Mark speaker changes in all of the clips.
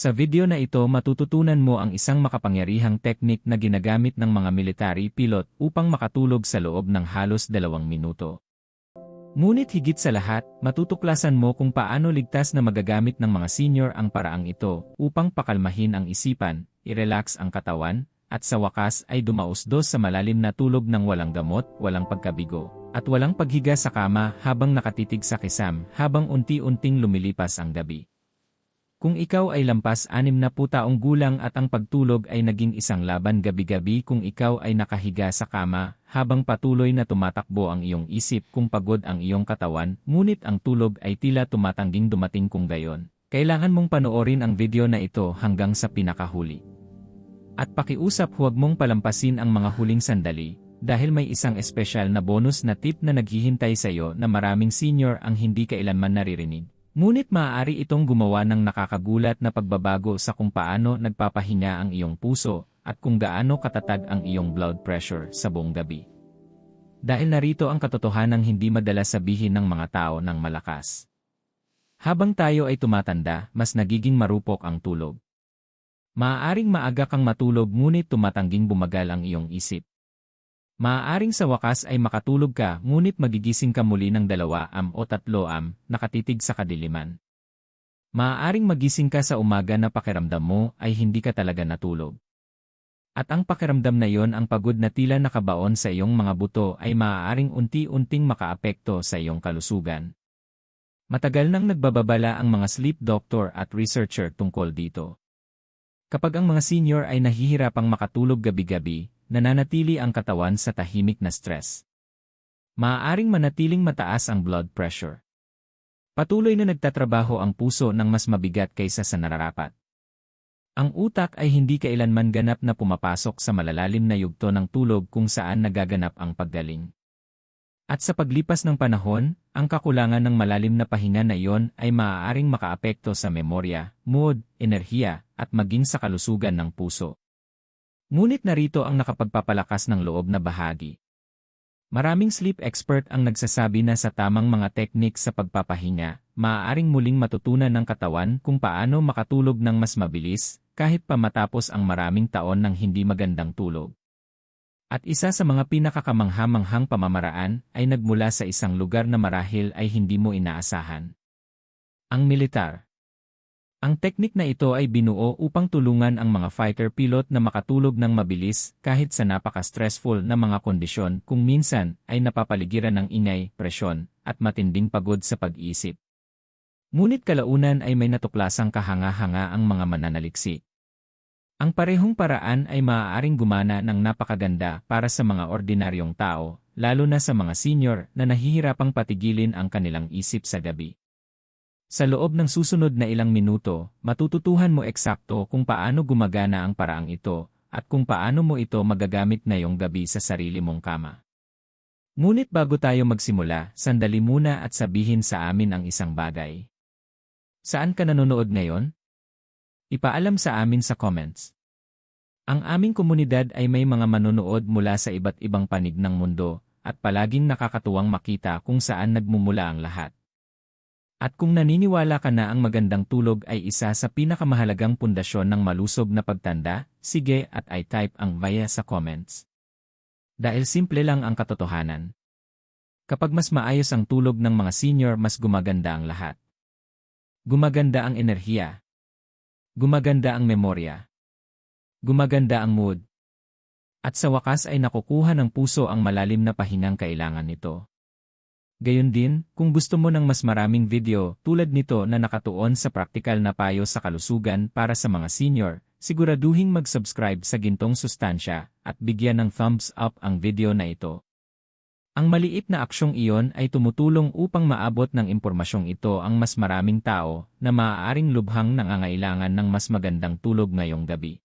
Speaker 1: Sa video na ito matututunan mo ang isang makapangyarihang teknik na ginagamit ng mga military pilot upang makatulog sa loob ng halos 2 minuto. Ngunit higit sa lahat, matutuklasan mo kung paano ligtas na magagamit ng mga senior ang paraang ito upang pakalmahin ang isipan, i-relax ang katawan, at sa wakas ay dumausdos sa malalim na tulog ng walang gamot, walang pagkabigo, at walang paghiga sa kama habang nakatitig sa kisam habang unti-unting lumilipas ang gabi. Kung ikaw ay lampas 60 taong gulang at ang pagtulog ay naging isang laban gabi-gabi, kung ikaw ay nakahiga sa kama habang patuloy na tumatakbo ang iyong isip kung pagod ang iyong katawan, ngunit ang tulog ay tila tumatangging dumating kung gayon, kailangan mong panoorin ang video na ito hanggang sa pinakahuli. At pakiusap, huwag mong palampasin ang mga huling sandali, dahil may isang espesyal na bonus na tip na naghihintay sa iyo na maraming senior ang hindi kailanman naririnig. Ngunit maaari itong gumawa ng nakakagulat na pagbabago sa kung paano nagpapahinga ang iyong puso at kung gaano katatag ang iyong blood pressure sa buong gabi. Dahil narito ang katotohanang hindi madalas sabihin ng mga tao ng malakas. Habang tayo ay tumatanda, mas nagiging marupok ang tulog. Maaaring maaga kang matulog ngunit tumatangging bumagal ang iyong isip. Maaaring sa wakas ay makatulog ka ngunit magigising ka muli ng 2 o 3 nakatitig sa kadiliman. Maaaring magising ka sa umaga na pakiramdam mo ay hindi ka talaga natulog. At ang pakiramdam na yon, ang pagod na tila nakabaon sa iyong mga buto, ay maaaring unti-unting makaapekto sa iyong kalusugan. Matagal nang nagbababala ang mga sleep doctor at researcher tungkol dito. Kapag ang mga senior ay nahihirapang makatulog gabi-gabi, nananatili ang katawan sa tahimik na stress. Maaaring manatiling mataas ang blood pressure. Patuloy na nagtatrabaho ang puso ng mas mabigat kaysa sa nararapat. Ang utak ay hindi kailanman ganap na pumapasok sa malalalim na yugto ng tulog kung saan nagaganap ang paggaling. At sa paglipas ng panahon, ang kakulangan ng malalim na pahinga na iyon ay maaaring makaapekto sa memorya, mood, enerhiya, at maging sa kalusugan ng puso. Ngunit narito ang nakapagpapalakas ng loob na bahagi. Maraming sleep expert ang nagsasabi na sa tamang mga teknik sa pagpapahinga, maaaring muling matutunan ng katawan kung paano makatulog ng mas mabilis, kahit pa matapos ang maraming taon ng hindi magandang tulog. At isa sa mga pinakakamangha-manghang pamamaraan ay nagmula sa isang lugar na marahil ay hindi mo inaasahan. Ang militar. Ang teknik na ito ay binuo upang tulungan ang mga fighter pilot na makatulog ng mabilis kahit sa napaka-stressful na mga kondisyon, kung minsan ay napapaligiran ng ingay, presyon, at matinding pagod sa pag-iisip. Ngunit kalaunan ay may natuklasang kahanga-hanga ang mga mananaliksi. Ang parehong paraan ay maaaring gumana ng napakaganda para sa mga ordinaryong tao, lalo na sa mga senior na nahihirapang patigilin ang kanilang isip sa gabi. Sa loob ng susunod na ilang minuto, matututuhan mo eksakto kung paano gumagana ang paraang ito at kung paano mo ito magagamit ngayong gabi sa sarili mong kama. Ngunit bago tayo magsimula, sandali muna at sabihin sa amin ang isang bagay. Saan ka nanonood ngayon? Ipaalam sa amin sa comments. Ang aming komunidad ay may mga manonood mula sa iba't ibang panig ng mundo at palaging nakakatuwang makita kung saan nagmumula ang lahat. At kung naniniwala ka na ang magandang tulog ay isa sa pinakamahalagang pundasyon ng malusog na pagtanda, sige at i-type ang via sa comments. Dahil simple lang ang katotohanan. Kapag mas maayos ang tulog ng mga senior, mas gumaganda ang lahat. Gumaganda ang enerhiya. Gumaganda ang memorya. Gumaganda ang mood. At sa wakas ay nakukuha ng puso ang malalim na pahingang kailangan nito. Gayon din, kung gusto mo ng mas maraming video tulad nito na nakatuon sa praktikal na payo sa kalusugan para sa mga senior, siguraduhing mag-subscribe sa gintong sustansya at bigyan ng thumbs up ang video na ito. Ang maliit na aksyong iyon ay tumutulong upang maabot ng impormasyong ito ang mas maraming tao na maaaring lubhang nangangailangan ng mas magandang tulog ngayong gabi.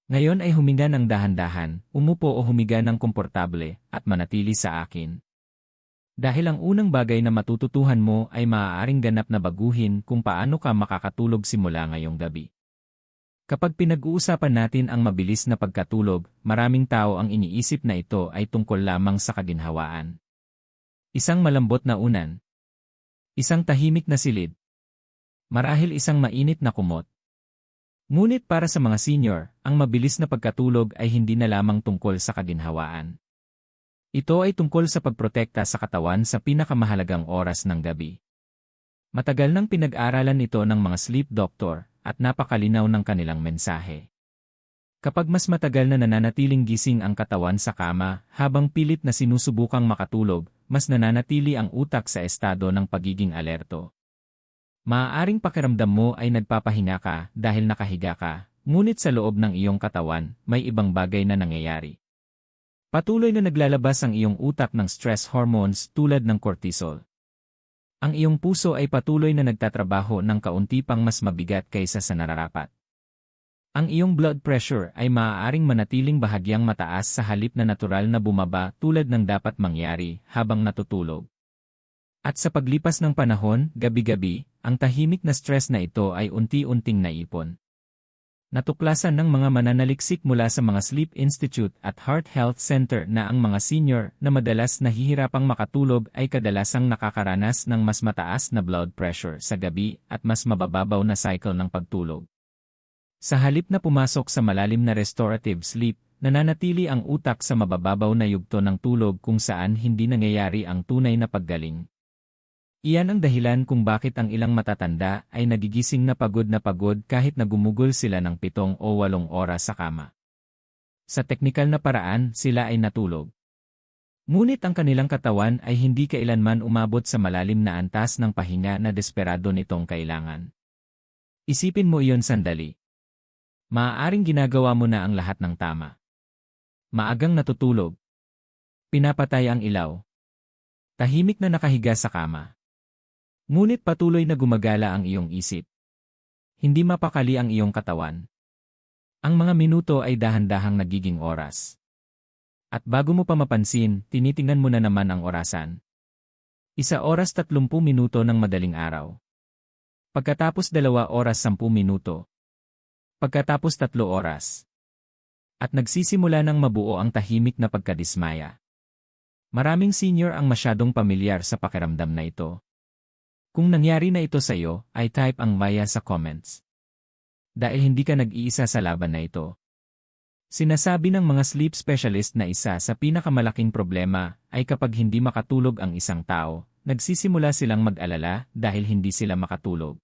Speaker 1: Ngayon ay huminga ng dahan-dahan, umupo o humiga ng komportable at manatili sa akin. Dahil ang unang bagay na matututuhan mo ay maaaring ganap na baguhin kung paano ka makakatulog simula ngayong gabi. Kapag pinag-uusapan natin ang mabilis na pagkatulog, maraming tao ang iniisip na ito ay tungkol lamang sa kaginhawaan. Isang malambot na unan. Isang tahimik na silid. Marahil isang mainit na kumot. Ngunit para sa mga senior, ang mabilis na pagkatulog ay hindi na lamang tungkol sa kaginhawaan. Ito ay tungkol sa pagprotekta sa katawan sa pinakamahalagang oras ng gabi. Matagal nang pinag-aralan ito ng mga sleep doctor at napakalinaw ng kanilang mensahe. Kapag mas matagal na nananatiling gising ang katawan sa kama habang pilit na sinusubukang makatulog, mas nananatili ang utak sa estado ng pagiging alerto. Maaaring pakiramdam mo ay nagpapahinga ka dahil nakahiga ka, ngunit sa loob ng iyong katawan, may ibang bagay na nangyayari. Patuloy na naglalabas ang iyong utak ng stress hormones tulad ng cortisol. Ang iyong puso ay patuloy na nagtatrabaho ng kaunti pang mas mabigat kaysa sa nararapat. Ang iyong blood pressure ay maaaring manatiling bahagyang mataas sa halip na natural na bumaba tulad ng dapat mangyari habang natutulog. At sa paglipas ng panahon, gabi-gabi, ang tahimik na stress na ito ay unti-unting naipon. Natuklasan ng mga mananaliksik mula sa mga Sleep Institute at Heart Health Center na ang mga senior na madalas nahihirapang makatulog ay kadalasang nakakaranas ng mas mataas na blood pressure sa gabi at mas mabababaw na cycle ng pagtulog. Sa halip na pumasok sa malalim na restorative sleep, nananatili ang utak sa mabababaw na yugto ng tulog kung saan hindi nangyayari ang tunay na paggaling. Iyan ang dahilan kung bakit ang ilang matatanda ay nagigising na pagod kahit na gumugol sila ng 7 o 8 oras sa kama. Sa teknikal na paraan, sila ay natulog. Ngunit ang kanilang katawan ay hindi kailanman umabot sa malalim na antas ng pahinga na desperado nitong kailangan. Isipin mo iyon sandali. Maaaring ginagawa mo na ang lahat ng tama. Maagang natutulog. Pinapatay ang ilaw. Tahimik na nakahiga sa kama. Ngunit patuloy na gumagala ang iyong isip. Hindi mapakali ang iyong katawan. Ang mga minuto ay dahan-dahang nagiging oras. At bago mo pa mapansin, tinitingnan mo na naman ang orasan. 1 oras 30 minuto ng madaling araw. Pagkatapos 2 oras 10 minuto. Pagkatapos 3 oras. At nagsisimula ng mabuo ang tahimik na pagkadismaya. Maraming senior ang masyadong pamilyar sa pakiramdam na ito. Kung nangyari na ito sa iyo, ay type ang maya sa comments. Dahil hindi ka nag-iisa sa laban na ito. Sinasabi ng mga sleep specialist na isa sa pinakamalaking problema ay kapag hindi makatulog ang isang tao, nagsisimula silang mag-alala dahil hindi sila makatulog.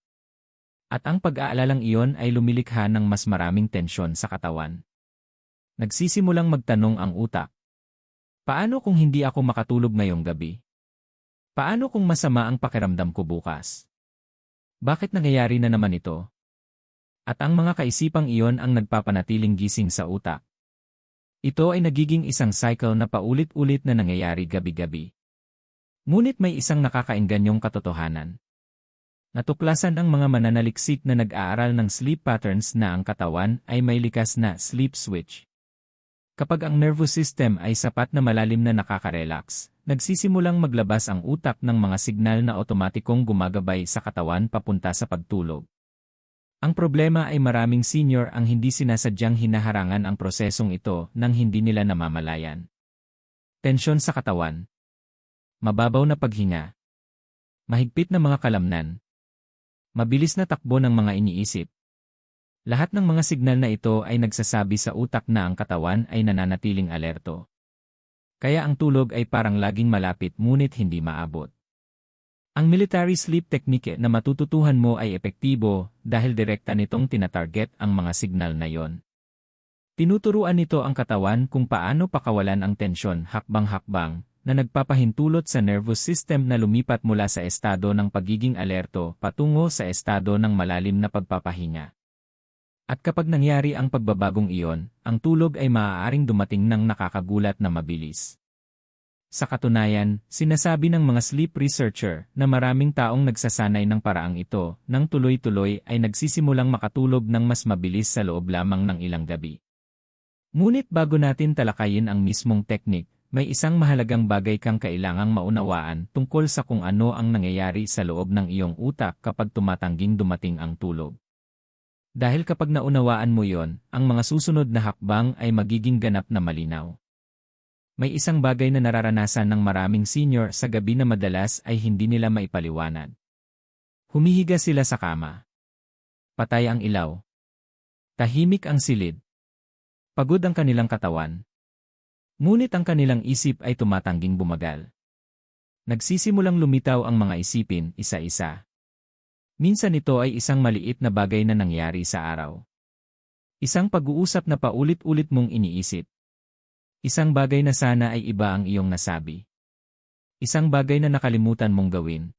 Speaker 1: At ang pag-aalalang iyon ay lumilikha ng mas maraming tensyon sa katawan. Nagsisimulang magtanong ang utak. Paano kung hindi ako makatulog ngayong gabi? Paano kung masama ang pakiramdam ko bukas? Bakit nangyayari na naman ito? At ang mga kaisipang iyon ang nagpapanatiling gising sa utak. Ito ay nagiging isang cycle na paulit-ulit na nangyayari gabi-gabi. Ngunit may isang nakakaingganyong katotohanan. Natuklasan ang mga mananaliksik na nag-aaral ng sleep patterns na ang katawan ay may likas na sleep switch. Kapag ang nervous system ay sapat na malalim na nakaka-relax, nagsisimulang maglabas ang utak ng mga signal na otomatikong gumagabay sa katawan papunta sa pagtulog. Ang problema ay maraming senior ang hindi sinasadyang hinaharangan ang prosesong ito nang hindi nila namamalayan. Tensyon sa katawan. Mababaw na paghinga. Mahigpit na mga kalamnan. Mabilis na takbo ng mga iniisip. Lahat ng mga signal na ito ay nagsasabi sa utak na ang katawan ay nananatiling alerto. Kaya ang tulog ay parang laging malapit ngunit hindi maabot. Ang military sleep technique na matututuhan mo ay epektibo dahil direkta nitong tinatarget ang mga signal na yon. Tinuturuan nito ang katawan kung paano pakawalan ang tensyon hakbang-hakbang na nagpapahintulot sa nervous system na lumipat mula sa estado ng pagiging alerto patungo sa estado ng malalim na pagpapahinga. At kapag nangyari ang pagbabagong iyon, ang tulog ay maaaring dumating ng nakakagulat na mabilis. Sa katunayan, sinasabi ng mga sleep researcher na maraming taong nagsasanay ng paraang ito nang tuloy-tuloy ay nagsisimulang makatulog ng mas mabilis sa loob lamang ng ilang gabi. Ngunit bago natin talakayin ang mismong teknik, may isang mahalagang bagay kang kailangang maunawaan tungkol sa kung ano ang nangyayari sa loob ng iyong utak kapag tumatangging dumating ang tulog. Dahil kapag naunawaan mo yon, ang mga susunod na hakbang ay magiging ganap na malinaw. May isang bagay na nararanasan ng maraming senior sa gabi na madalas ay hindi nila maipaliwanag. Humihiga sila sa kama. Patay ang ilaw. Tahimik ang silid. Pagod ang kanilang katawan. Ngunit ang kanilang isip ay tumatangging bumagal. Nagsisimulang lumitaw ang mga isipin, isa-isa. Minsan ito ay isang maliit na bagay na nangyari sa araw. Isang pag-uusap na paulit-ulit mong iniisip. Isang bagay na sana ay iba ang iyong nasabi. Isang bagay na nakalimutan mong gawin.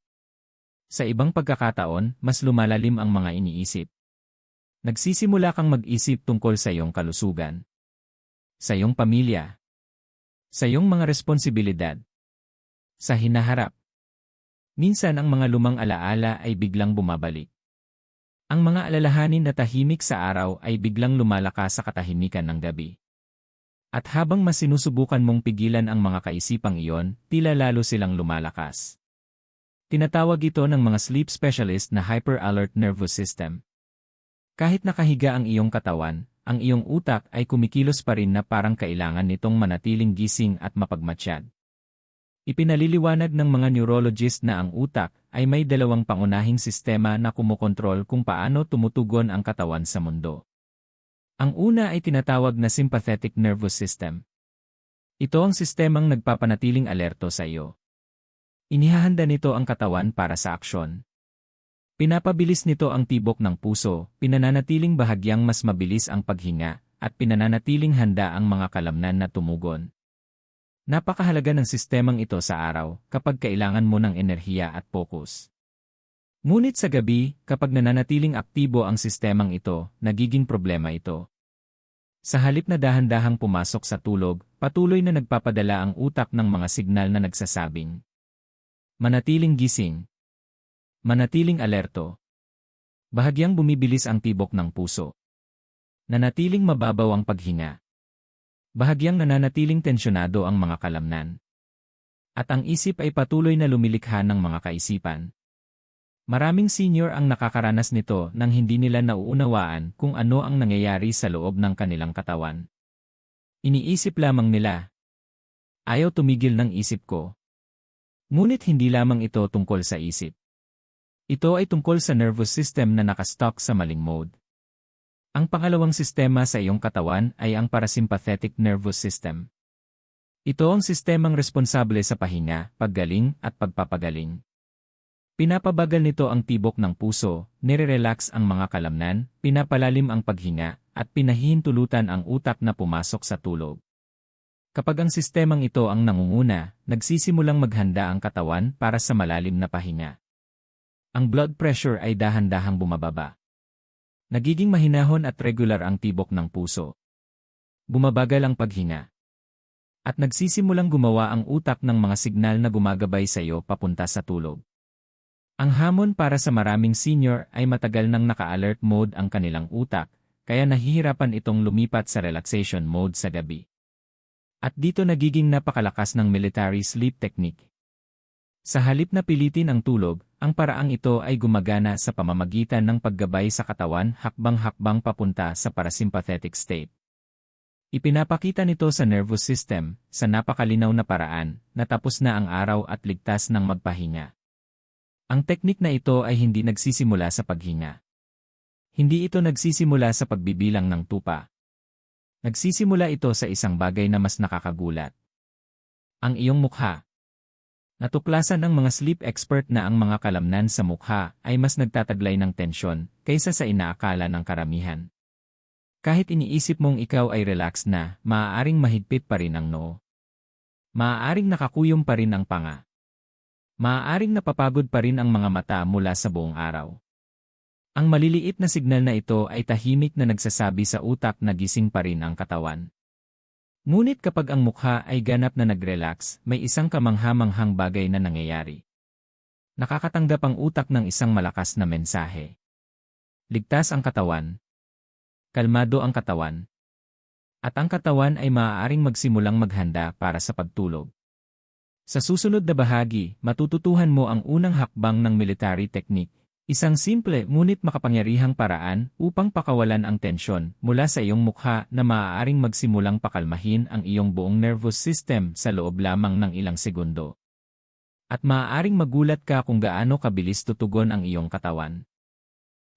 Speaker 1: Sa ibang pagkakataon, mas lumalalim ang mga iniisip. Nagsisimula kang mag-isip tungkol sa iyong kalusugan. Sa iyong pamilya. Sa iyong mga responsibilidad. Sa hinaharap. Minsan ang mga lumang alaala ay biglang bumabalik. Ang mga alalahanin na tahimik sa araw ay biglang lumalakas sa katahimikan ng gabi. At habang mas sinusubukan mong pigilan ang mga kaisipang iyon, tila lalo silang lumalakas. Tinatawag ito ng mga sleep specialist na hyper-alert nervous system. Kahit nakahiga ang iyong katawan, ang iyong utak ay kumikilos pa rin na parang kailangan nitong manatiling gising at mapagmatsyag. Ipinaliliwanag ng mga neurologist na ang utak ay may dalawang pangunahing sistema na kumokontrol kung paano tumutugon ang katawan sa mundo. Ang una ay tinatawag na sympathetic nervous system. Ito ang sistemang nagpapanatiling alerto sa iyo. Inihahanda nito ang katawan para sa aksyon. Pinapabilis nito ang tibok ng puso, pinananatiling bahagyang mas mabilis ang paghinga, at pinananatiling handa ang mga kalamnan na tumugon. Napakahalaga ng sistemang ito sa araw kapag kailangan mo ng enerhiya at focus. Ngunit sa gabi, kapag nananatiling aktibo ang sistemang ito, nagiging problema ito. Sa halip na dahan-dahang pumasok sa tulog, patuloy na nagpapadala ang utak ng mga signal na nagsasabing, manatiling gising. Manatiling alerto. Bahagyang bumibilis ang tibok ng puso. Nanatiling mababaw ang paghinga. Bahagyang nananatiling tensyonado ang mga kalamnan. At ang isip ay patuloy na lumilikha ng mga kaisipan. Maraming senior ang nakakaranas nito nang hindi nila nauunawaan kung ano ang nangyayari sa loob ng kanilang katawan. Iniisip lamang nila, ayaw tumigil ng isip ko. Ngunit hindi lamang ito tungkol sa isip. Ito ay tungkol sa nervous system na nakastock sa maling mode. Ang pangalawang sistema sa iyong katawan ay ang parasympathetic nervous system. Ito ang sistemang responsable sa pahinga, paggaling at pagpapagaling. Pinapabagal nito ang tibok ng puso, nire-relax ang mga kalamnan, pinapalalim ang paghinga, at pinahihintulutan ang utak na pumasok sa tulog. Kapag ang sistemang ito ang nangunguna, nagsisimulang maghanda ang katawan para sa malalim na pahinga. Ang blood pressure ay dahan-dahang bumababa. Nagiging mahinahon at regular ang tibok ng puso. Bumabagal ang paghinga. At nagsisimulang gumawa ang utak ng mga signal na gumagabay sa iyo papunta sa tulog. Ang hamon para sa maraming senior ay matagal nang naka-alert mode ang kanilang utak, kaya nahihirapan itong lumipat sa relaxation mode sa gabi. At dito nagiging napakalakas ng military sleep technique. Sa halip na pilitin ang tulog, ang paraang ito ay gumagana sa pamamagitan ng paggabay sa katawan hakbang-hakbang papunta sa parasympathetic state. Ipinapakita nito sa nervous system, sa napakalinaw na paraan, na tapos na ang araw at ligtas ng magpahinga. Ang teknik na ito ay hindi nagsisimula sa paghinga. Hindi ito nagsisimula sa pagbibilang ng tupa. Nagsisimula ito sa isang bagay na mas nakakagulat. Ang iyong mukha. Natuklasan ng mga sleep expert na ang mga kalamnan sa mukha ay mas nagtataglay ng tensyon kaysa sa inaakala ng karamihan. Kahit iniisip mong ikaw ay relaxed na, maaaring mahigpit pa rin ang noo. Maaaring nakakuyom pa rin ang panga. Maaaring napapagod pa rin ang mga mata mula sa buong araw. Ang maliliit na signal na ito ay tahimik na nagsasabi sa utak na gising pa rin ang katawan. Ngunit kapag ang mukha ay ganap na nag-relax, may isang kamangha-manghang bagay na nangyayari. Nakakatanggap ang utak ng isang malakas na mensahe. Ligtas ang katawan. Kalmado ang katawan. At ang katawan ay maaaring magsimulang maghanda para sa pagtulog. Sa susunod na bahagi, matututuhan mo ang unang hakbang ng military technique, isang simple ngunit makapangyarihang paraan upang pakawalan ang tensyon mula sa iyong mukha na maaaring magsimulang pakalmahin ang iyong buong nervous system sa loob lamang ng ilang segundo. At maaaring magulat ka kung gaano kabilis tutugon ang iyong katawan.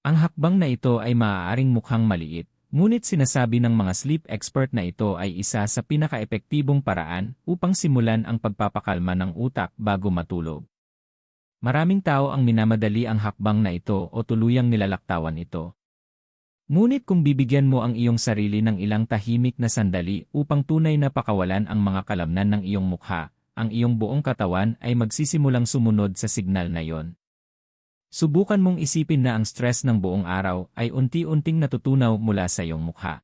Speaker 1: Ang hakbang na ito ay maaaring mukhang maliit, ngunit sinasabi ng mga sleep expert na ito ay isa sa pinakaepektibong paraan upang simulan ang pagpapakalma ng utak bago matulog. Maraming tao ang minamadali ang hakbang na ito o tuluyang nilalaktawan ito. Ngunit kung bibigyan mo ang iyong sarili ng ilang tahimik na sandali upang tunay na pakawalan ang mga kalamnan ng iyong mukha, ang iyong buong katawan ay magsisimulang sumunod sa signal na yon. Subukan mong isipin na ang stress ng buong araw ay unti-unting natutunaw mula sa iyong mukha.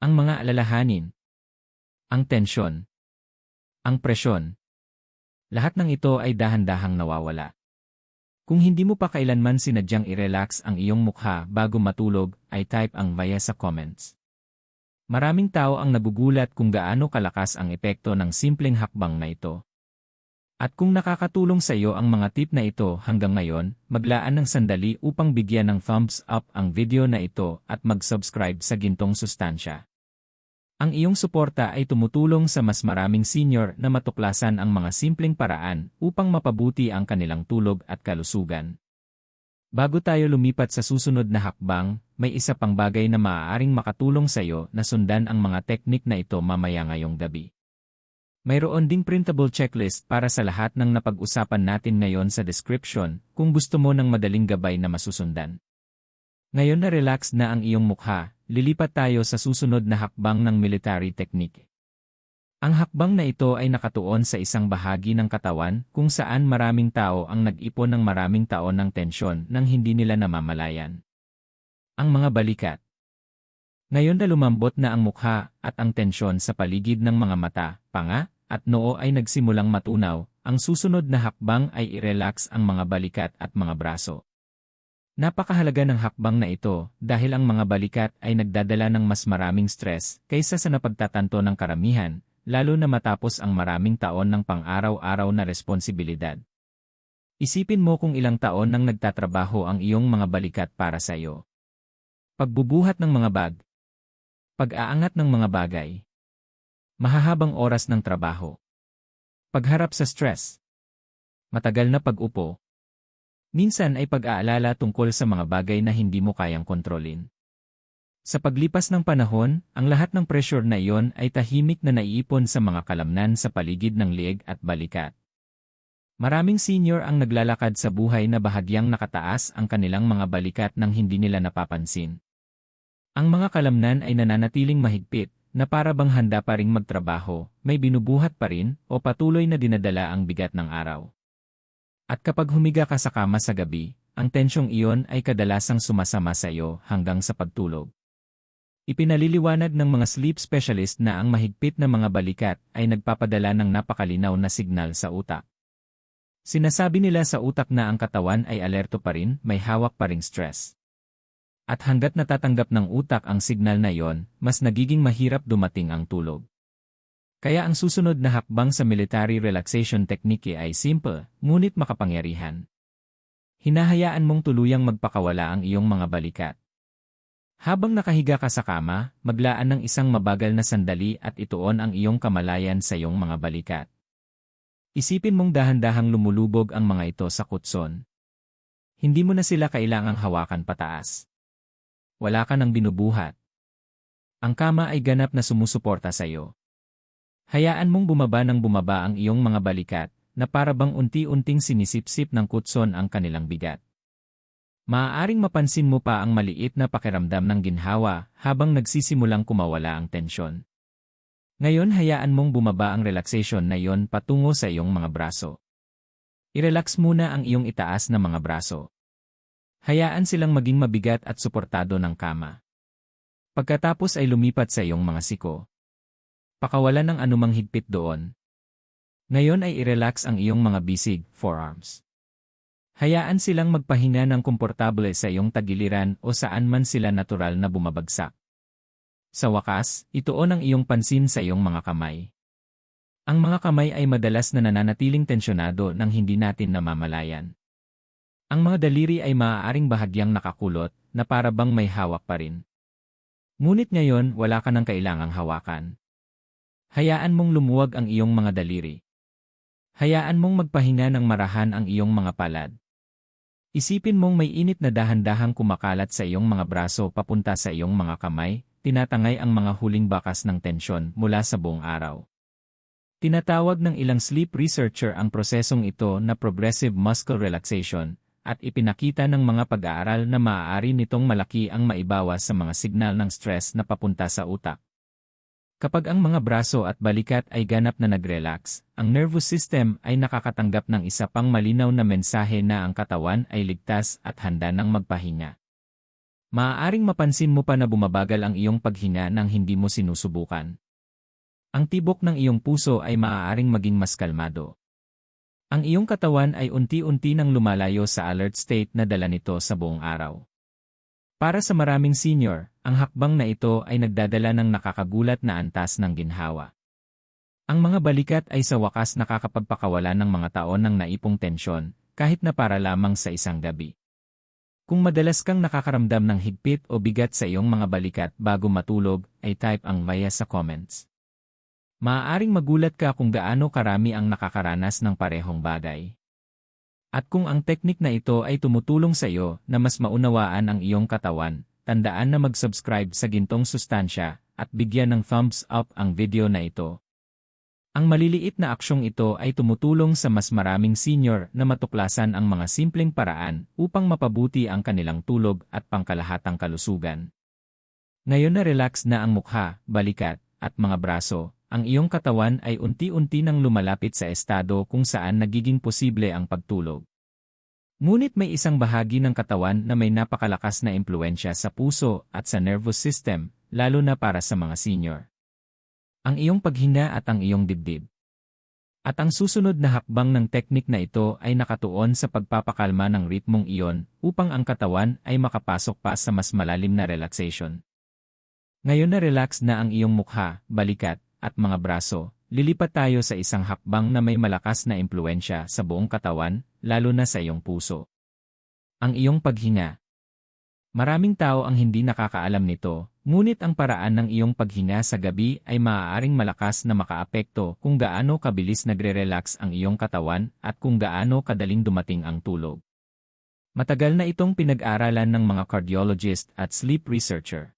Speaker 1: Ang mga alalahanin, ang tensyon, ang presyon, lahat ng ito ay dahan-dahang nawawala. Kung hindi mo pa kailanman sinadyang i-relax ang iyong mukha bago matulog, ay type ang via sa comments. Maraming tao ang nagugulat kung gaano kalakas ang epekto ng simpleng hakbang na ito. At kung nakakatulong sa iyo ang mga tip na ito hanggang ngayon, maglaan ng sandali upang bigyan ng thumbs up ang video na ito at mag-subscribe sa Gintong Sustansya. Ang iyong suporta ay tumutulong sa mas maraming senior na matuklasan ang mga simpleng paraan upang mapabuti ang kanilang tulog at kalusugan. Bago tayo lumipat sa susunod na hakbang, may isa pang bagay na maaaring makatulong sa iyo na sundan ang mga teknik na ito mamaya ngayong gabi. Mayroon ding printable checklist para sa lahat ng napag-usapan natin ngayon sa description kung gusto mo ng madaling gabay na masusundan. Ngayon na relax na ang iyong mukha, lilipat tayo sa susunod na hakbang ng military technique. Ang hakbang na ito ay nakatuon sa isang bahagi ng katawan kung saan maraming tao ang nag-ipon ng maraming taon ng tensyon nang hindi nila namamalayan. Ang mga balikat. Ngayon na lumambot na ang mukha at ang tensyon sa paligid ng mga mata, panga, at noo ay nagsimulang matunaw, ang susunod na hakbang ay i-relax ang mga balikat at mga braso. Napakahalaga ng hakbang na ito dahil ang mga balikat ay nagdadala ng mas maraming stress kaysa sa napagtatanto ng karamihan, lalo na matapos ang maraming taon ng pang-araw-araw na responsibilidad. Isipin mo kung ilang taon nang nagtatrabaho ang iyong mga balikat para sa iyo. Pagbubuhat ng mga bag, pag-aangat ng mga bagay, mahahabang oras ng trabaho, pagharap sa stress, matagal na pag-upo, minsan ay pag-aalala tungkol sa mga bagay na hindi mo kayang kontrolin. Sa paglipas ng panahon, ang lahat ng pressure na iyon ay tahimik na naiipon sa mga kalamnan sa paligid ng lieg at balikat. Maraming senior ang naglalakad sa buhay na bahagyang nakataas ang kanilang mga balikat nang hindi nila napapansin. Ang mga kalamnan ay nananatiling mahigpit, na para bang handa pa ring magtrabaho, may binubuhat pa rin, o patuloy na dinadala ang bigat ng araw. At kapag humiga ka sa kama sa gabi, ang tensyong iyon ay kadalasang sumasama sa iyo hanggang sa pagtulog. Ipinaliliwanag ng mga sleep specialist na ang mahigpit na mga balikat ay nagpapadala ng napakalinaw na signal sa utak. Sinasabi nila sa utak na ang katawan ay alerto pa rin, may hawak pa ring stress. At hanggat natatanggap ng utak ang signal na yon, mas nagiging mahirap dumating ang tulog. Kaya ang susunod na hakbang sa military relaxation technique ay simple, ngunit makapangyarihan. Hinahayaan mong tuluyang magpakawala ang iyong mga balikat. Habang nakahiga ka sa kama, maglaan ng isang mabagal na sandali at ituon ang iyong kamalayan sa iyong mga balikat. Isipin mong dahan-dahang lumulubog ang mga ito sa kutson. Hindi mo na sila kailangang hawakan pataas. Wala ka nang binubuhat. Ang kama ay ganap na sumusuporta sa iyo. Hayaan mong bumaba ng bumaba ang iyong mga balikat, na para bang unti-unting sinisipsip ng kutson ang kanilang bigat. Maaaring mapansin mo pa ang maliit na pakiramdam ng ginhawa habang nagsisimulang kumawala ang tensyon. Ngayon hayaan mong bumaba ang relaxation na iyon patungo sa iyong mga braso. I-relax muna ang iyong itaas na mga braso. Hayaan silang maging mabigat at suportado ng kama. Pagkatapos ay lumipat sa iyong mga siko. Pakawalan ng anumang higpit doon. Ngayon ay i-relax ang iyong mga bisig, forearms. Hayaan silang magpahinga ng komportable sa iyong tagiliran o saan man sila natural na bumabagsak. Sa wakas, ituon ang iyong pansin sa iyong mga kamay. Ang mga kamay ay madalas na nananatiling tensyonado nang hindi natin namamalayan. Ang mga daliri ay maaaring bahagyang nakakulot na para bang may hawak pa rin. Ngunit ngayon wala ka nang kailangang hawakan. Hayaan mong lumuwag ang iyong mga daliri. Hayaan mong magpahinga ng marahan ang iyong mga palad. Isipin mong may init na dahan-dahang kumakalat sa iyong mga braso papunta sa iyong mga kamay, tinatangay ang mga huling bakas ng tensyon mula sa buong araw. Tinatawag ng ilang sleep researcher ang prosesong ito na progressive muscle relaxation, at ipinakita ng mga pag-aaral na maaari nitong malaki ang maibawas sa mga signal ng stress na papunta sa utak. Kapag ang mga braso at balikat ay ganap na nag-relax, ang nervous system ay nakakatanggap ng isa pang malinaw na mensahe na ang katawan ay ligtas at handa ng magpahinga. Maaaring mapansin mo pa na bumabagal ang iyong paghinga nang hindi mo sinusubukan. Ang tibok ng iyong puso ay maaaring maging mas kalmado. Ang iyong katawan ay unti-unti nang lumalayo sa alert state na dala nito sa buong araw. Para sa maraming senior, ang hakbang na ito ay nagdadala ng nakakagulat na antas ng ginhawa. Ang mga balikat ay sa wakas nakakapagpakawala ng mga taon ng naipong tensyon, kahit na para lamang sa isang gabi. Kung madalas kang nakakaramdam ng higpit o bigat sa iyong mga balikat bago matulog, ay type ang maya sa comments. Maaaring magulat ka kung gaano karami ang nakakaranas ng parehong bagay. At kung ang teknik na ito ay tumutulong sa iyo na mas maunawaan ang iyong katawan, tandaan na mag-subscribe sa Gintong Sustansya at bigyan ng thumbs up ang video na ito. Ang maliliit na aksyong ito ay tumutulong sa mas maraming senior na matuklasan ang mga simpleng paraan upang mapabuti ang kanilang tulog at pangkalahatang kalusugan. Ngayon na relax na ang mukha, balikat, at mga braso, ang iyong katawan ay unti-unti nang lumalapit sa estado kung saan nagiging posible ang pagtulog. Ngunit may isang bahagi ng katawan na may napakalakas na impluensya sa puso at sa nervous system, lalo na para sa mga senior. Ang iyong paghinga at ang iyong dibdib. At ang susunod na hakbang ng teknik na ito ay nakatuon sa pagpapakalma ng ritmong iyon upang ang katawan ay makapasok pa sa mas malalim na relaxation. Ngayon na relax na ang iyong mukha, balikat, at mga braso, lilipat tayo sa isang hakbang na may malakas na impluensya sa buong katawan, lalo na sa iyong puso. Ang iyong paghinga. Maraming tao ang hindi nakakaalam nito, ngunit ang paraan ng iyong paghinga sa gabi ay maaaring malakas na makaapekto kung gaano kabilis nagre-relax ang iyong katawan at kung gaano kadaling dumating ang tulog. Matagal na itong pinag-aralan ng mga cardiologist at sleep researcher.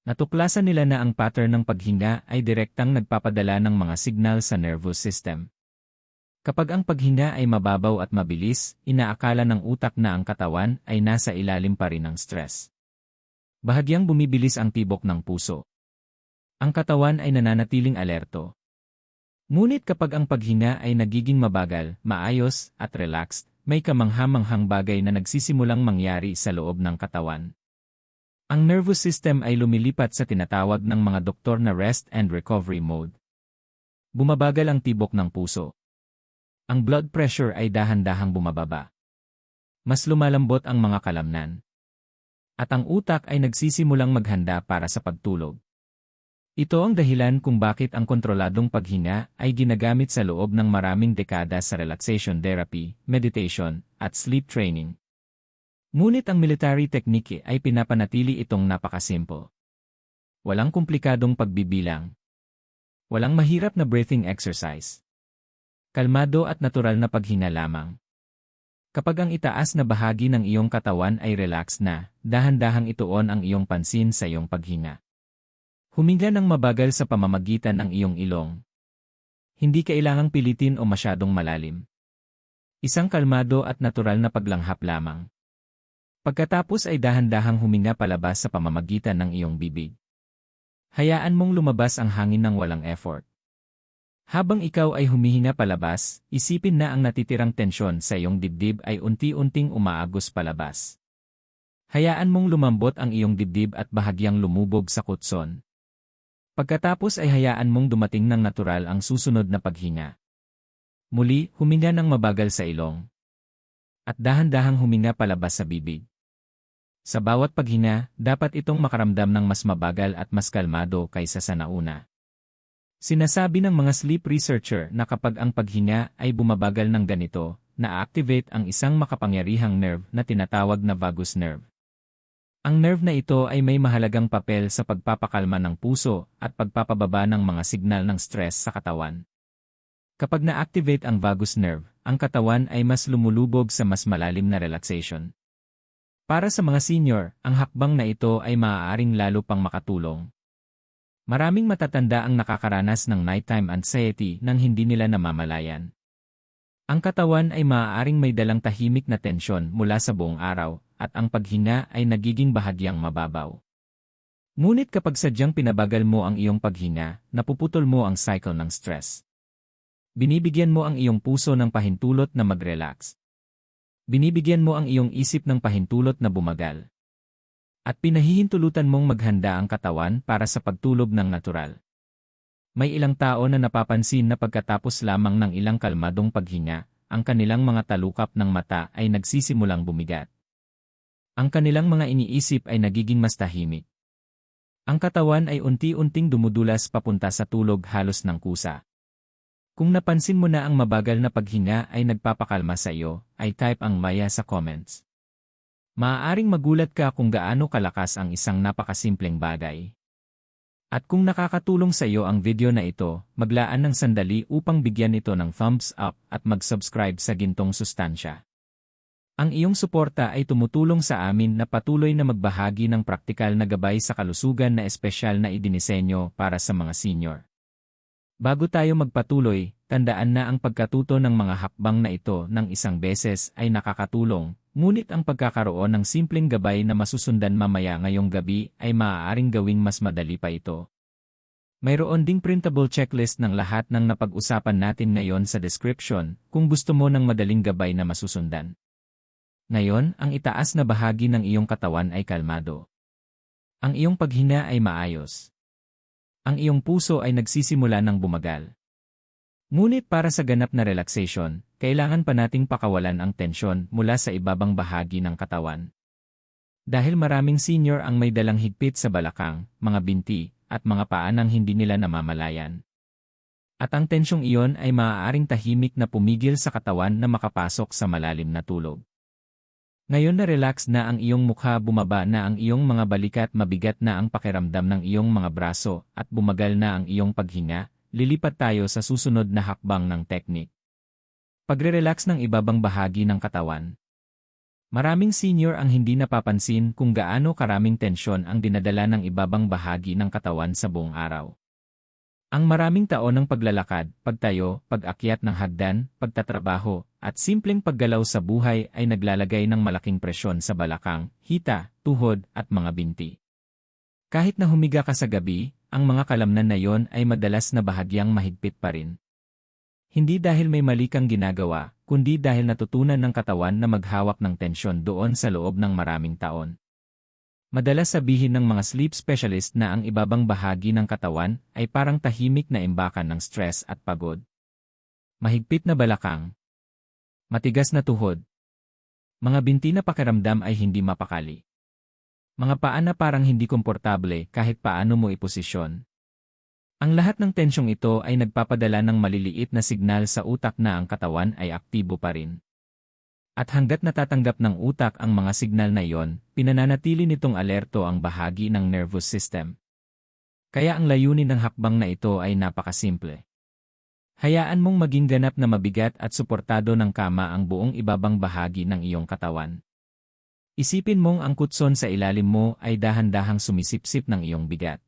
Speaker 1: Natuklasan nila na ang pattern ng paghinga ay direktang nagpapadala ng mga signal sa nervous system. Kapag ang paghinga ay mababaw at mabilis, inaakala ng utak na ang katawan ay nasa ilalim pa rin ng stress. Bahagyang bumibilis ang tibok ng puso. Ang katawan ay nananatiling alerto. Ngunit kapag ang paghinga ay nagiging mabagal, maayos, at relaxed, may kamangha-manghang bagay na nagsisimulang mangyari sa loob ng katawan. Ang nervous system ay lumilipat sa tinatawag ng mga doktor na rest and recovery mode. Bumabagal ang tibok ng puso. Ang blood pressure ay dahan-dahang bumababa. Mas lumalambot ang mga kalamnan. At ang utak ay nagsisimulang maghanda para sa pagtulog. Ito ang dahilan kung bakit ang kontroladong paghinga ay ginagamit sa loob ng maraming dekada sa relaxation therapy, meditation, at sleep training. Ngunit ang military technique ay pinapanatili itong napakasimple. Walang komplikadong pagbibilang. Walang mahirap na breathing exercise. Kalmado at natural na paghinga lamang. Kapag ang itaas na bahagi ng iyong katawan ay relax na, dahan-dahang ituon ang iyong pansin sa iyong paghinga. Huminga ng mabagal sa pamamagitan ng iyong ilong. Hindi kailangang pilitin o masyadong malalim. Isang kalmado at natural na paglanghap lamang. Pagkatapos ay dahan-dahang huminga palabas sa pamamagitan ng iyong bibig. Hayaan mong lumabas ang hangin ng walang effort. Habang ikaw ay humihinga palabas, isipin na ang natitirang tensyon sa iyong dibdib ay unti-unting umaagos palabas. Hayaan mong lumambot ang iyong dibdib at bahagyang lumubog sa kutson. Pagkatapos ay hayaan mong dumating ng natural ang susunod na paghinga. Muli, huminga ng mabagal sa ilong. At dahan-dahang huminga palabas sa bibig. Sa bawat paghinga, dapat itong makaramdam ng mas mabagal at mas kalmado kaysa sa nauna. Sinasabi ng mga sleep researcher na kapag ang paghinga ay bumabagal ng ganito, na-activate ang isang makapangyarihang nerve na tinatawag na vagus nerve. Ang nerve na ito ay may mahalagang papel sa pagpapakalma ng puso at pagpapababa ng mga signal ng stress sa katawan. Kapag na-activate ang vagus nerve, ang katawan ay mas lumulubog sa mas malalim na relaxation. Para sa mga senior, ang hakbang na ito ay maaaring lalo pang makatulong. Maraming matatanda ang nakakaranas ng nighttime anxiety nang hindi nila namamalayan. Ang katawan ay maaaring may dalang tahimik na tensyon mula sa buong araw, at ang paghinga ay nagiging bahagyang mababaw. Ngunit kapag sadyang pinabagal mo ang iyong paghinga, napuputol mo ang cycle ng stress. Binibigyan mo ang iyong puso ng pahintulot na mag-relax. Binibigyan mo ang iyong isip ng pahintulot na bumagal. At pinahihintulutan mong maghanda ang katawan para sa pagtulog ng natural. May ilang tao na napapansin na pagkatapos lamang ng ilang kalmadong paghinga, ang kanilang mga talukap ng mata ay nagsisimulang bumigat. Ang kanilang mga iniisip ay nagiging mas tahimik. Ang katawan ay unti-unting dumudulas papunta sa tulog halos ng kusa. Kung napansin mo na ang mabagal na paghinga ay nagpapakalma sa iyo, ay type ang Maya sa comments. Maaaring magulat ka kung gaano kalakas ang isang napakasimpleng bagay. At kung nakakatulong sa iyo ang video na ito, maglaan ng sandali upang bigyan ito ng thumbs up at mag-subscribe sa Gintong Sustansya. Ang iyong suporta ay tumutulong sa amin na patuloy na magbahagi ng praktikal na gabay sa kalusugan na espesyal na idinisenyo para sa mga senior. Bago tayo magpatuloy, tandaan na ang pagkatuto ng mga hakbang na ito ng isang beses ay nakakatulong, ngunit ang pagkakaroon ng simpleng gabay na masusundan mamaya ngayong gabi ay maaaring gawing mas madali pa ito. Mayroon ding printable checklist ng lahat ng napag-usapan natin ngayon sa description kung gusto mo ng madaling gabay na masusundan. Ngayon, ang itaas na bahagi ng iyong katawan ay kalmado. Ang iyong paghinga ay maayos. Ang iyong puso ay nagsisimula ng bumagal. Ngunit para sa ganap na relaxation, kailangan pa nating pakawalan ang tensyon mula sa ibabang bahagi ng katawan. Dahil maraming senior ang may dalang higpit sa balakang, mga binti, at mga paa nang hindi nila namamalayan. At ang tensyong iyon ay maaaring tahimik na pumigil sa katawan na makapasok sa malalim na tulog. Ngayon na relax na ang iyong mukha, bumaba na ang iyong mga balikat, mabigat na ang pakiramdam ng iyong mga braso, at bumagal na ang iyong paghinga, lilipat tayo sa susunod na hakbang ng teknik. Pagre-relax ng ibabang bahagi ng katawan. Maraming senior ang hindi napapansin kung gaano karaming tensyon ang dinadala ng ibabang bahagi ng katawan sa buong araw. Ang maraming taon ng paglalakad, pagtayo, pag-akyat ng hagdan, pagtatrabaho, at simpleng paggalaw sa buhay ay naglalagay ng malaking presyon sa balakang, hita, tuhod, at mga binti. Kahit na humiga ka sa gabi, ang mga kalamnan na yon ay madalas na bahagyang mahigpit pa rin. Hindi dahil may mali kang ginagawa, kundi dahil natutunan ng katawan na maghawak ng tensyon doon sa loob ng maraming taon. Madalas sabihin ng mga sleep specialist na ang ibabang bahagi ng katawan ay parang tahimik na imbakan ng stress at pagod. Mahigpit na balakang. Matigas na tuhod. Mga binti na pakiramdam ay hindi mapakali. Mga paa na parang hindi komportable kahit paano mo iposisyon. Ang lahat ng tensyong ito ay nagpapadala ng maliliit na signal sa utak na ang katawan ay aktibo pa rin. At hanggat natatanggap ng utak ang mga signal na iyon, pinananatili nitong alerto ang bahagi ng nervous system. Kaya ang layunin ng hakbang na ito ay napakasimple. Hayaan mong maging ganap na mabigat at suportado ng kama ang buong ibabang bahagi ng iyong katawan. Isipin mong ang kutson sa ilalim mo ay dahan-dahang sumisipsip ng iyong bigat.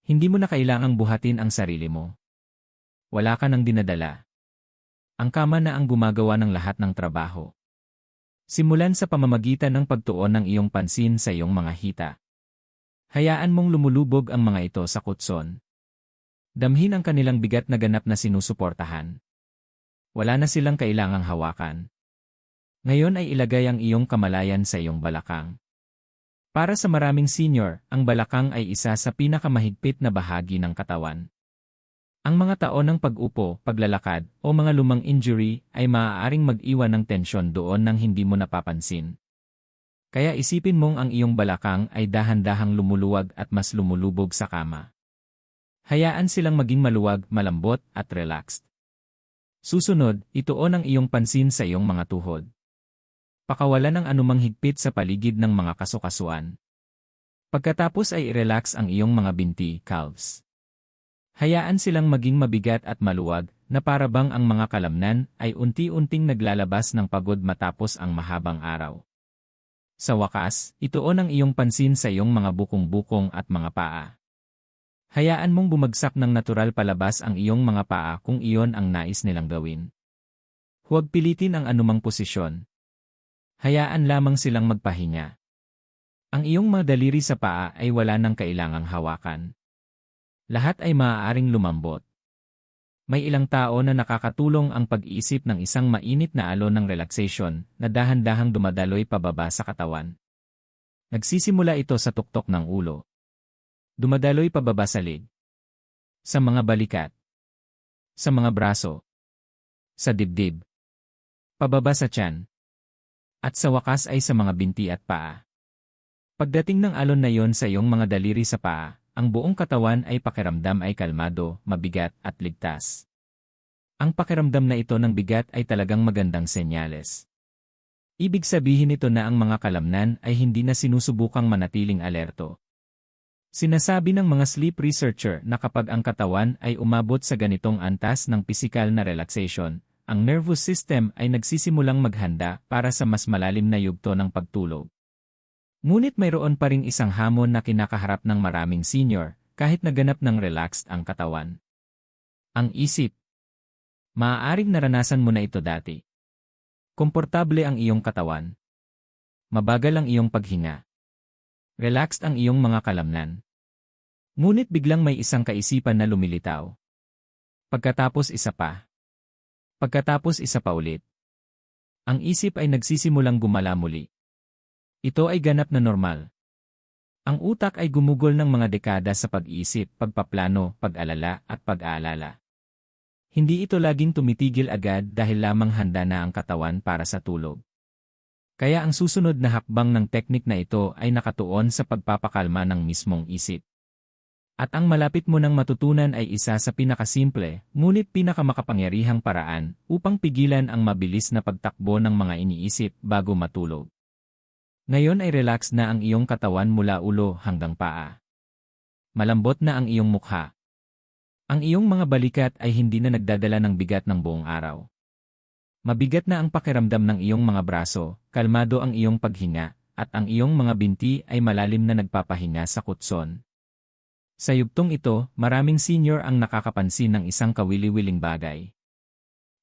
Speaker 1: Hindi mo na kailangang buhatin ang sarili mo. Wala ka nang dinadala. Ang kama na ang gumagawa ng lahat ng trabaho. Simulan sa pamamagitan ng pagtuon ng iyong pansin sa iyong mga hita. Hayaan mong lumulubog ang mga ito sa kutson. Damhin ang kanilang bigat na ganap na sinusuportahan. Wala na silang kailangang hawakan. Ngayon ay ilagay ang iyong kamalayan sa iyong balakang. Para sa maraming senior, ang balakang ay isa sa pinakamahigpit na bahagi ng katawan. Ang mga taon ng pag-upo, paglalakad, o mga lumang injury ay maaaring mag-iwan ng tensyon doon nang hindi mo napapansin. Kaya isipin mong ang iyong balakang ay dahan-dahang lumuluwag at mas lumulubog sa kama. Hayaan silang maging maluwag, malambot, at relaxed. Susunod, ituon ang iyong pansin sa iyong mga tuhod. Pakawalan ang anumang higpit sa paligid ng mga kasukasuan. Pagkatapos ay i-relax ang iyong mga binti, calves. Hayaan silang maging mabigat at maluwag, na parabang ang mga kalamnan ay unti-unting naglalabas ng pagod matapos ang mahabang araw. Sa wakas, ituon ang iyong pansin sa iyong mga bukong-bukong at mga paa. Hayaan mong bumagsak ng natural palabas ang iyong mga paa kung iyon ang nais nilang gawin. Huwag pilitin ang anumang posisyon. Hayaan lamang silang magpahinga. Ang iyong mga daliri sa paa ay wala nang kailangang hawakan. Lahat ay maaaring lumambot. May ilang tao na nakakatulong ang pag-iisip ng isang mainit na alon ng relaxation na dahan-dahang dumadaloy pababa sa katawan. Nagsisimula ito sa tuktok ng ulo. Dumadaloy pababa sa lig. Sa mga balikat. Sa mga braso. Sa dibdib. Pababa sa tiyan. At sa wakas ay sa mga binti at paa. Pagdating ng alon na iyon sa iyong mga daliri sa paa, ang buong katawan ay pakiramdam ay kalmado, mabigat at ligtas. Ang pakiramdam na ito ng bigat ay talagang magandang senyales. Ibig sabihin nito na ang mga kalamnan ay hindi na sinusubukang manatiling alerto. Sinasabi ng mga sleep researcher na kapag ang katawan ay umabot sa ganitong antas ng pisikal na relaxation, ang nervous system ay nagsisimulang maghanda para sa mas malalim na yugto ng pagtulog. Ngunit mayroon pa ring isang hamon na kinakaharap ng maraming senior, kahit naganap ng relaxed ang katawan. Ang isip. Maaaring naranasan mo na ito dati. Komportable ang iyong katawan. Mabagal ang iyong paghinga. Relaxed ang iyong mga kalamnan. Ngunit biglang may isang kaisipan na lumilitaw. Pagkatapos isa pa. Pagkatapos isa pa ulit. Ang isip ay nagsisimulang gumala muli. Ito ay ganap na normal. Ang utak ay gumugol ng mga dekada sa pag-iisip, pagpaplano, pag-alala at pag-aalala. Hindi ito laging tumitigil agad dahil lamang handa na ang katawan para sa tulog. Kaya ang susunod na hakbang ng teknik na ito ay nakatuon sa pagpapakalma ng mismong isip. At ang malapit mo nang matutunan ay isa sa pinakasimple, ngunit pinakamakapangyarihang paraan upang pigilan ang mabilis na pagtakbo ng mga iniisip bago matulog. Ngayon ay relax na ang iyong katawan mula ulo hanggang paa. Malambot na ang iyong mukha. Ang iyong mga balikat ay hindi na nagdadala ng bigat ng buong araw. Mabigat na ang pakiramdam ng iyong mga braso, kalmado ang iyong paghinga, at ang iyong mga binti ay malalim na nagpapahinga sa kutson. Sa yugtong ito, maraming senior ang nakakapansin ng isang kawili-wiling bagay.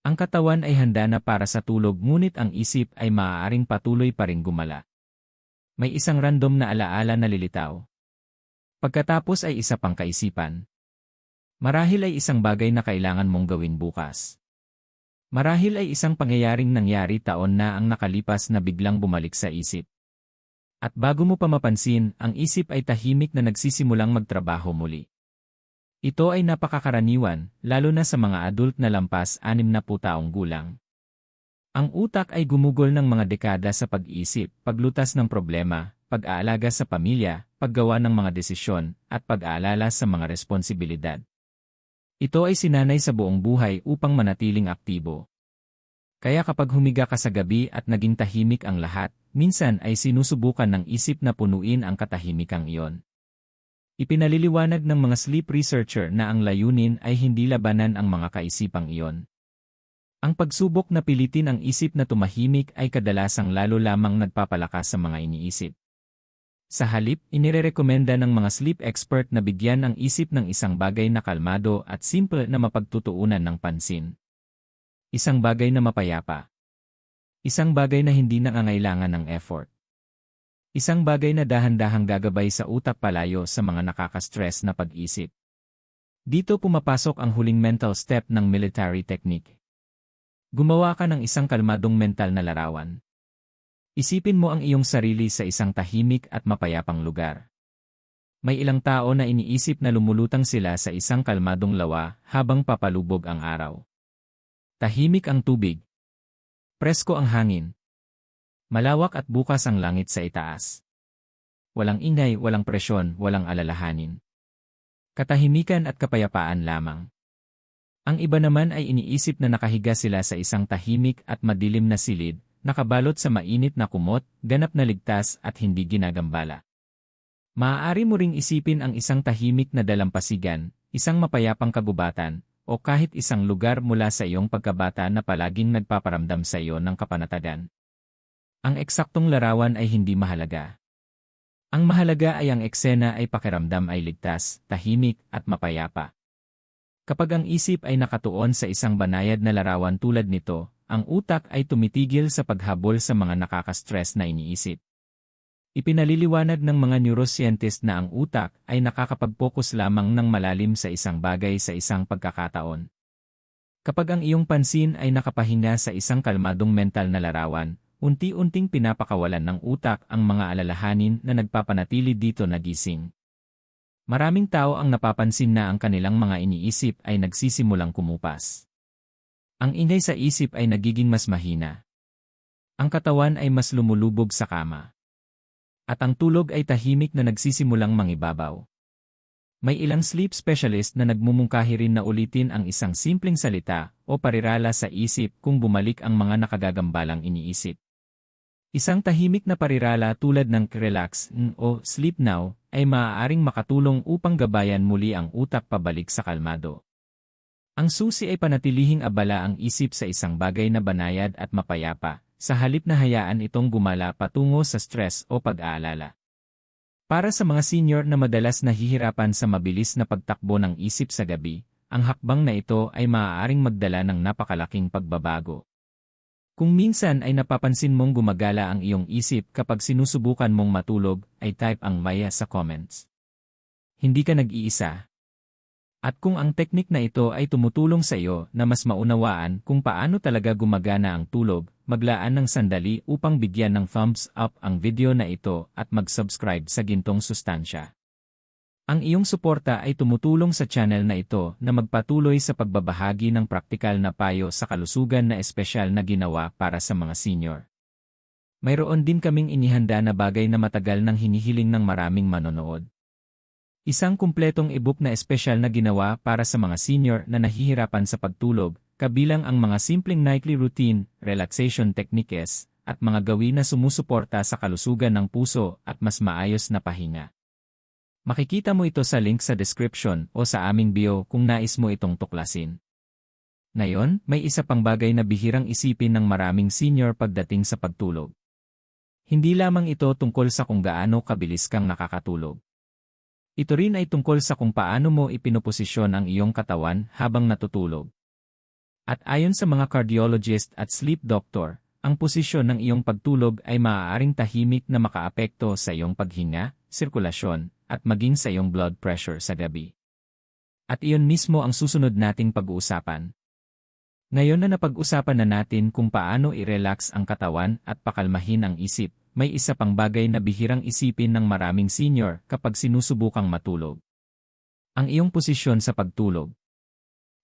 Speaker 1: Ang katawan ay handa na para sa tulog ngunit ang isip ay maaaring patuloy pa ring gumala. May isang random na alaala na lilitaw. Pagkatapos ay isa pang kaisipan. Marahil ay isang bagay na kailangan mong gawin bukas. Marahil ay isang pangyayaring nangyari taon na ang nakalipas na biglang bumalik sa isip. At bago mo pa mapansin, ang isip ay tahimik na nagsisimulang magtrabaho muli. Ito ay napakakaraniwan, lalo na sa mga adult na lampas 60 taong gulang. Ang utak ay gumugol ng mga dekada sa pag-iisip, paglutas ng problema, pag-aalaga sa pamilya, paggawa ng mga desisyon, at pag-aalala sa mga responsibilidad. Ito ay sinanay sa buong buhay upang manatiling aktibo. Kaya kapag humiga ka sa gabi at naging tahimik ang lahat, minsan ay sinusubukan ng isip na punuin ang katahimikang iyon. Ipinaliliwanag ng mga sleep researcher na ang layunin ay hindi labanan ang mga kaisipang iyon. Ang pagsubok na pilitin ang isip na tumahimik ay kadalasang lalo lamang nagpapalakas sa mga iniisip. Sa halip, inirerekomenda ng mga sleep expert na bigyan ang isip ng isang bagay na kalmado at simple na mapagtutuunan ng pansin. Isang bagay na mapayapa. Isang bagay na hindi nangangailangan ng effort. Isang bagay na dahan-dahang gagabay sa utak palayo sa mga nakaka-stress na pag-isip. Dito pumapasok ang huling mental step ng military technique. Gumawa ka ng isang kalmadong mental na larawan. Isipin mo ang iyong sarili sa isang tahimik at mapayapang lugar. May ilang tao na iniisip na lumulutang sila sa isang kalmadong lawa habang papalubog ang araw. Tahimik ang tubig. Presko ang hangin. Malawak at bukas ang langit sa itaas. Walang ingay, walang presyon, walang alalahanin. Katahimikan at kapayapaan lamang. Ang iba naman ay iniisip na nakahiga sila sa isang tahimik at madilim na silid, nakabalot sa mainit na kumot, ganap na ligtas at hindi ginagambala. Maaari mo ring isipin ang isang tahimik na dalampasigan, isang mapayapang kagubatan, o kahit isang lugar mula sa iyong pagkabata na palaging nagpaparamdam sa iyo ng kapanatagan. Ang eksaktong larawan ay hindi mahalaga. Ang mahalaga ay ang eksena ay pakiramdam ay ligtas, tahimik, at mapayapa. Kapag ang isip ay nakatuon sa isang banayad na larawan tulad nito, ang utak ay tumitigil sa paghabol sa mga nakaka-stress na iniisip. Ipinaliliwanag ng mga neuroscientist na ang utak ay nakakapag-focus lamang ng malalim sa isang bagay sa isang pagkakataon. Kapag ang iyong pansin ay nakapahinga sa isang kalmadong mental na larawan, unti-unting pinapakawalan ng utak ang mga alalahanin na nagpapanatili dito na gising. Maraming tao ang napapansin na ang kanilang mga iniisip ay nagsisimulang kumupas. Ang ingay sa isip ay nagiging mas mahina. Ang katawan ay mas lumulubog sa kama. At ang tulog ay tahimik na nagsisimulang mangibabaw. May ilang sleep specialist na nagmumungkahi rin na ulitin ang isang simpleng salita o parirala sa isip kung bumalik ang mga nakagagambalang iniisip. Isang tahimik na parirala tulad ng relax o sleep now ay maaaring makatulong upang gabayan muli ang utak pabalik sa kalmado. Ang susi ay panatilihing abala ang isip sa isang bagay na banayad at mapayapa, sa halip na hayaan itong gumala patungo sa stress o pag-aalala. Para sa mga senior na madalas nahihirapan sa mabilis na pagtakbo ng isip sa gabi, ang hakbang na ito ay maaaring magdala ng napakalaking pagbabago. Kung minsan ay napapansin mong gumagala ang iyong isip kapag sinusubukan mong matulog, ay type ang maya sa comments. Hindi ka nag-iisa. At kung ang teknik na ito ay tumutulong sa iyo na mas maunawaan kung paano talaga gumagana ang tulog, maglaan ng sandali upang bigyan ng thumbs up ang video na ito at mag-subscribe sa Gintong Sustansya. Ang iyong suporta ay tumutulong sa channel na ito na magpatuloy sa pagbabahagi ng praktikal na payo sa kalusugan na espesyal na ginawa para sa mga senior. Mayroon din kaming inihanda na bagay na matagal nang hinihiling ng maraming manonood. Isang kumpletong ebook na espesyal na ginawa para sa mga senior na nahihirapan sa pagtulog, kabilang ang mga simpleng nightly routine, relaxation techniques, at mga gawin na sumusuporta sa kalusugan ng puso at mas maayos na pahinga. Makikita mo ito sa link sa description o sa aming bio kung nais mo itong tuklasin. Ngayon, may isa pang bagay na bihirang isipin ng maraming senior pagdating sa pagtulog. Hindi lamang ito tungkol sa kung gaano kabilis kang nakakatulog. Ito rin ay tungkol sa kung paano mo ipinuposisyon ang iyong katawan habang natutulog. At ayon sa mga cardiologist at sleep doctor, ang posisyon ng iyong pagtulog ay maaaring tahimik na makaapekto sa iyong paghinga, sirkulasyon, at maging sa iyong blood pressure sa gabi. At iyon mismo ang susunod nating pag-uusapan. Ngayon na napag-usapan na natin kung paano i-relax ang katawan at pakalmahin ang isip, may isa pang bagay na bihirang isipin ng maraming senior kapag sinusubukang matulog. Ang iyong posisyon sa pagtulog.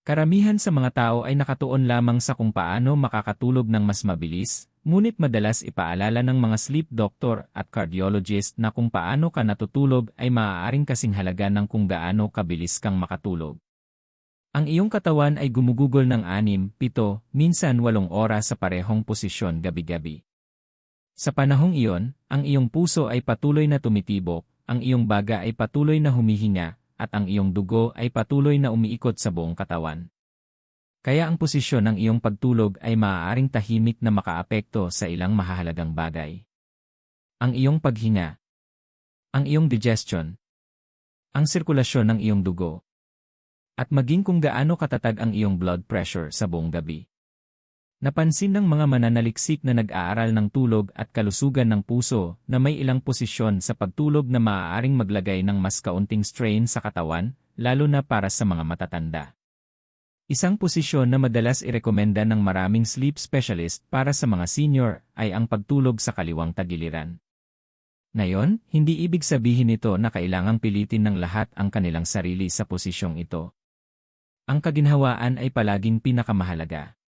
Speaker 1: Karamihan sa mga tao ay nakatuon lamang sa kung paano makakatulog ng mas mabilis, ngunit madalas ipaalala ng mga sleep doctor at cardiologist na kung paano ka natutulog ay maaaring kasing halaga ng kung gaano kabilis kang makatulog. Ang iyong katawan ay gumugugol ng 6, 7, minsan 8 oras sa parehong posisyon gabi-gabi. Sa panahong iyon, ang iyong puso ay patuloy na tumitibok, ang iyong baga ay patuloy na humihinga, at ang iyong dugo ay patuloy na umiikot sa buong katawan. Kaya ang posisyon ng iyong pagtulog ay maaaring tahimik na makaapekto sa ilang mahahalagang bagay. Ang iyong paghinga, ang iyong digestion, ang sirkulasyon ng iyong dugo, at maging kung gaano katatag ang iyong blood pressure sa buong gabi. Napansin ng mga mananaliksik na nag-aaral ng tulog at kalusugan ng puso na may ilang posisyon sa pagtulog na maaaring maglagay ng mas kaunting strain sa katawan, lalo na para sa mga matatanda. Isang posisyon na madalas irekomenda ng maraming sleep specialist para sa mga senior ay ang pagtulog sa kaliwang tagiliran. Ngayon, hindi ibig sabihin ito na kailangang pilitin ng lahat ang kanilang sarili sa posisyong ito. Ang kaginhawaan ay palaging pinakamahalaga.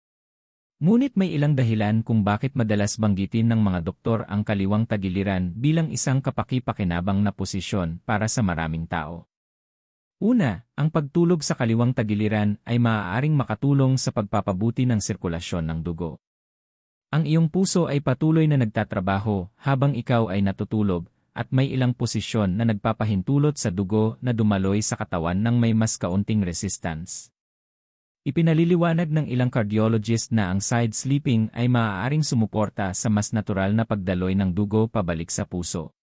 Speaker 1: Ngunit may ilang dahilan kung bakit madalas banggitin ng mga doktor ang kaliwang tagiliran bilang isang kapaki-pakinabang na posisyon para sa maraming tao. Una, ang pagtulog sa kaliwang tagiliran ay maaaring makatulong sa pagpapabuti ng sirkulasyon ng dugo. Ang iyong puso ay patuloy na nagtatrabaho habang ikaw ay natutulog, at may ilang posisyon na nagpapahintulot sa dugo na dumaloy sa katawan ng may mas kaunting resistance. Ipinaliliwanag ng ilang cardiologist na ang side sleeping ay maaaring sumuporta sa mas natural na pagdaloy ng dugo pabalik sa puso.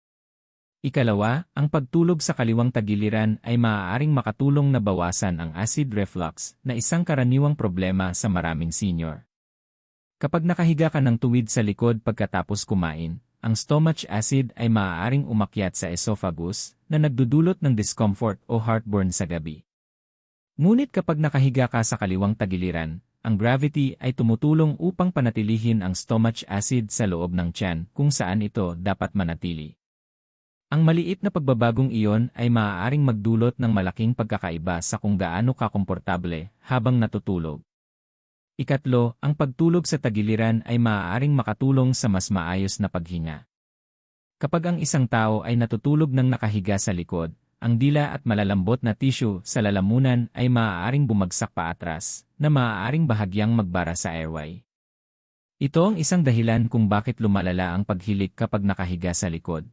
Speaker 1: Ikalawa, ang pagtulog sa kaliwang tagiliran ay maaaring makatulong na bawasan ang acid reflux na isang karaniwang problema sa maraming senior. Kapag nakahiga ka ng tuwid sa likod pagkatapos kumain, ang stomach acid ay maaaring umakyat sa esophagus na nagdudulot ng discomfort o heartburn sa gabi. Ngunit kapag nakahiga ka sa kaliwang tagiliran, ang gravity ay tumutulong upang panatilihin ang stomach acid sa loob ng tiyan kung saan ito dapat manatili. Ang maliit na pagbabagong iyon ay maaaring magdulot ng malaking pagkakaiba sa kung gaano ka komportable habang natutulog. Ikatlo, ang pagtulog sa tagiliran ay maaaring makatulong sa mas maayos na paghinga. Kapag ang isang tao ay natutulog ng nakahiga sa likod, ang dila at malalambot na tissue sa lalamunan ay maaaring bumagsak paatras, na maaaring bahagyang magbara sa airway. Ito ang isang dahilan kung bakit lumalala ang paghilik kapag nakahiga sa likod.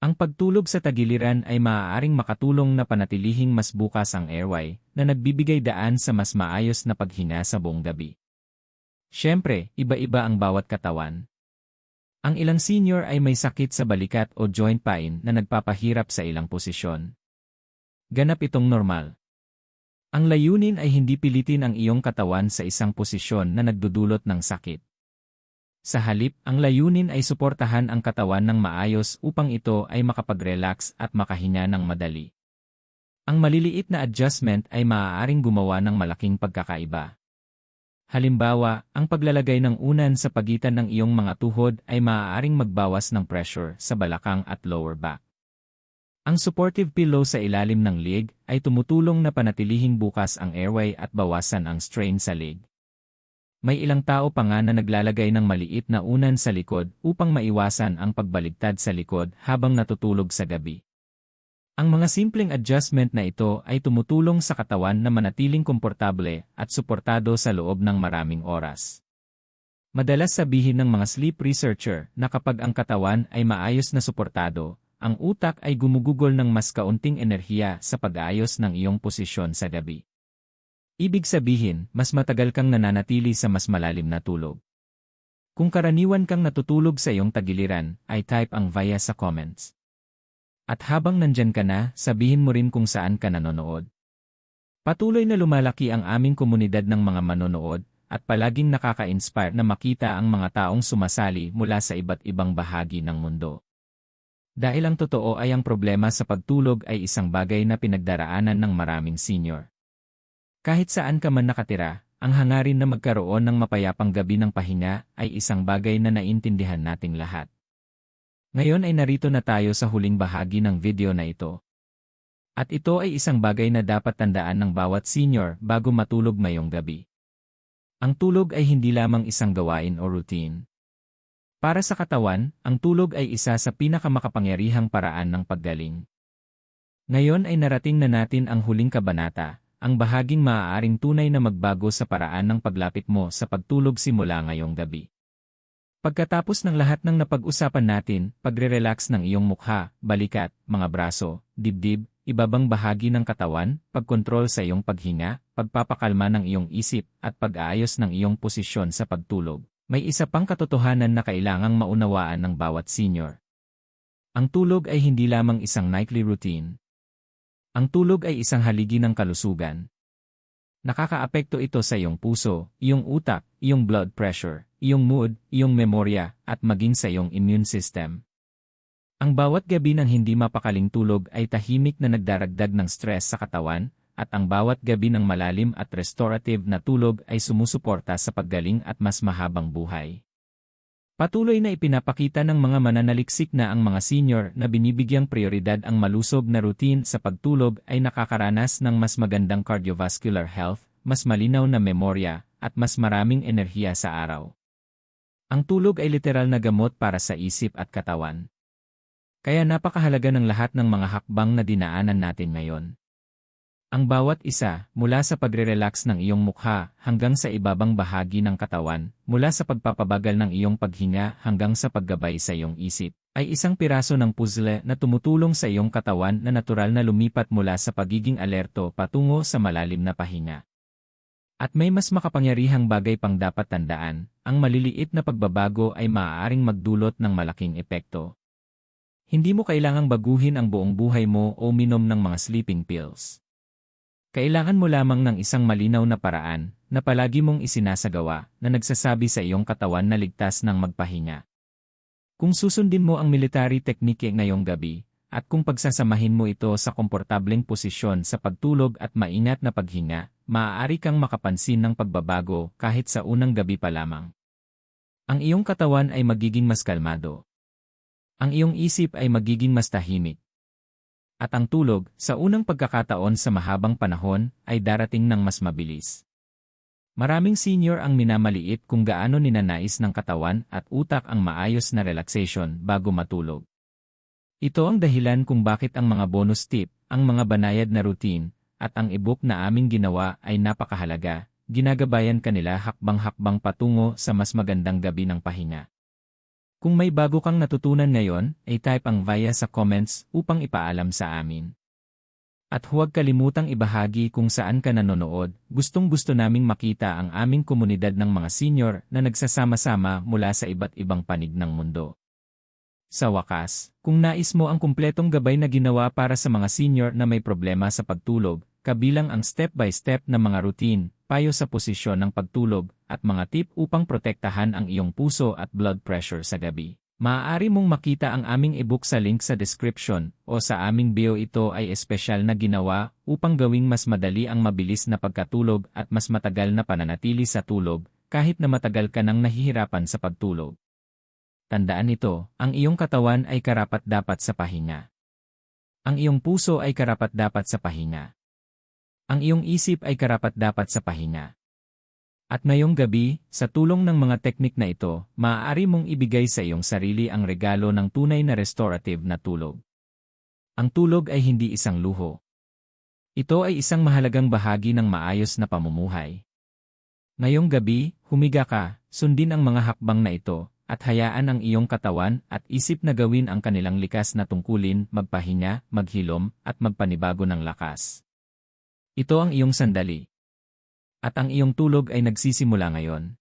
Speaker 1: Ang pagtulog sa tagiliran ay maaaring makatulong na panatilihing mas bukas ang airway na nagbibigay daan sa mas maayos na paghinga sa buong gabi. Siyempre, iba-iba ang bawat katawan. Ang ilang senior ay may sakit sa balikat o joint pain na nagpapahirap sa ilang posisyon. Ganap itong normal. Ang layunin ay hindi pilitin ang iyong katawan sa isang posisyon na nagdudulot ng sakit. Sa halip, ang layunin ay suportahan ang katawan ng maayos upang ito ay makapag-relax at makahinga ng madali. Ang maliliit na adjustment ay maaaring gumawa ng malaking pagkakaiba. Halimbawa, ang paglalagay ng unan sa pagitan ng iyong mga tuhod ay maaaring magbawas ng pressure sa balakang at lower back. Ang supportive pillow sa ilalim ng leeg ay tumutulong na panatilihing bukas ang airway at bawasan ang strain sa leeg. May ilang tao pa nga na naglalagay ng maliit na unan sa likod upang maiwasan ang pagbaligtad sa likod habang natutulog sa gabi. Ang mga simpleng adjustment na ito ay tumutulong sa katawan na manatiling komportable at suportado sa loob ng maraming oras. Madalas sabihin ng mga sleep researcher na kapag ang katawan ay maayos na suportado, ang utak ay gumugugol ng mas kaunting enerhiya sa pag-aayos ng iyong posisyon sa gabi. Ibig sabihin, mas matagal kang nananatili sa mas malalim na tulog. Kung karaniwan kang natutulog sa iyong tagiliran, ay type ang via sa comments. At habang nandyan ka na, sabihin mo rin kung saan ka nanonood. Patuloy na lumalaki ang aming komunidad ng mga manonood, at palaging nakaka-inspire na makita ang mga taong sumasali mula sa iba't ibang bahagi ng mundo. Dahil ang totoo ay ang problema sa pagtulog ay isang bagay na pinagdaraanan ng maraming senior. Kahit saan ka man nakatira, ang hangarin na magkaroon ng mapayapang gabi ng pahinga ay isang bagay na naintindihan nating lahat. Ngayon ay narito na tayo sa huling bahagi ng video na ito. At ito ay isang bagay na dapat tandaan ng bawat senior bago matulog ngayong gabi. Ang tulog ay hindi lamang isang gawain o routine. Para sa katawan, ang tulog ay isa sa pinakamakapangyarihang paraan ng paggaling. Ngayon ay narating na natin ang huling kabanata, ang bahaging maaaring tunay na magbago sa paraan ng paglapit mo sa pagtulog simula ngayong gabi. Pagkatapos ng lahat ng napag-usapan natin, pagre-relax ng iyong mukha, balikat, mga braso, dibdib, ibabang bahagi ng katawan, pagkontrol sa iyong paghinga, pagpapakalma ng iyong isip, at pag-aayos ng iyong posisyon sa pagtulog, may isa pang katotohanan na kailangang maunawaan ng bawat senior. Ang tulog ay hindi lamang isang nightly routine. Ang tulog ay isang haligi ng kalusugan. Nakakaapekto ito sa iyong puso, iyong utak, iyong blood pressure, iyong mood, iyong memorya, at maging sa iyong immune system. Ang bawat gabi ng hindi mapakaling tulog ay tahimik na nagdaragdag ng stress sa katawan, at ang bawat gabi ng malalim at restorative na tulog ay sumusuporta sa paggaling at mas mahabang buhay. Patuloy na ipinapakita ng mga mananaliksik na ang mga senior na binibigyang prioridad ang malusog na routine sa pagtulog ay nakakaranas ng mas magandang cardiovascular health, mas malinaw na memorya, at mas maraming enerhiya sa araw. Ang tulog ay literal na gamot para sa isip at katawan. Kaya napakahalaga ng lahat ng mga hakbang na dinaanan natin ngayon. Ang bawat isa, mula sa pagre-relax ng iyong mukha hanggang sa ibabang bahagi ng katawan, mula sa pagpapabagal ng iyong paghinga hanggang sa paggabay sa iyong isip, ay isang piraso ng puzzle na tumutulong sa iyong katawan na natural na lumipat mula sa pagiging alerto patungo sa malalim na pahinga. At may mas makapangyarihang bagay pang dapat tandaan, ang maliliit na pagbabago ay maaaring magdulot ng malaking epekto. Hindi mo kailangang baguhin ang buong buhay mo o minom ng mga sleeping pills. Kailangan mo lamang ng isang malinaw na paraan na palagi mong isinasagawa na nagsasabi sa iyong katawan na ligtas ng magpahinga. Kung susundin mo ang military technique ngayong gabi, at kung pagsasamahin mo ito sa komportableng posisyon sa pagtulog at maingat na paghinga, maaari kang makapansin ng pagbabago kahit sa unang gabi pa lamang. Ang iyong katawan ay magiging mas kalmado. Ang iyong isip ay magiging mas tahimik. At ang tulog, sa unang pagkakataon sa mahabang panahon, ay darating ng mas mabilis. Maraming senior ang minamaliit kung gaano ninanais ng katawan at utak ang maayos na relaxation bago matulog. Ito ang dahilan kung bakit ang mga bonus tip, ang mga banayad na routine, at ang e-book na aming ginawa ay napakahalaga, ginagabayan kanila hakbang-hakbang patungo sa mas magandang gabi ng pahinga. Kung may bago kang natutunan ngayon, ay type ang via sa comments upang ipaalam sa amin. At huwag kalimutang ibahagi kung saan ka nanonood, gustong-gusto naming makita ang aming komunidad ng mga senior na nagsasama-sama mula sa iba't ibang panig ng mundo. Sa wakas, kung nais mo ang kumpletong gabay na ginawa para sa mga senior na may problema sa pagtulog, kabilang ang step-by-step na mga routine, payo sa posisyon ng pagtulog, at mga tip upang protektahan ang iyong puso at blood pressure sa gabi. Maaari mong makita ang aming e-book sa link sa description o sa aming bio. Ito ay espesyal na ginawa upang gawing mas madali ang mabilis na pagkatulog at mas matagal na pananatili sa tulog kahit na matagal ka nang nahihirapan sa pagtulog. Tandaan ito, ang iyong katawan ay karapat-dapat sa pahinga. Ang iyong puso ay karapat-dapat sa pahinga. Ang iyong isip ay karapat-dapat sa pahinga. At ngayong gabi, sa tulong ng mga teknik na ito, maaari mong ibigay sa iyong sarili ang regalo ng tunay na restorative na tulog. Ang tulog ay hindi isang luho. Ito ay isang mahalagang bahagi ng maayos na pamumuhay. Ngayong gabi, humiga ka, sundin ang mga hakbang na ito, at hayaan ang iyong katawan at isip na gawin ang kanilang likas na tungkulin, magpahinga, maghilom, at magpanibago ng lakas. Ito ang iyong sandali. At ang iyong tulog ay nagsisimula ngayon.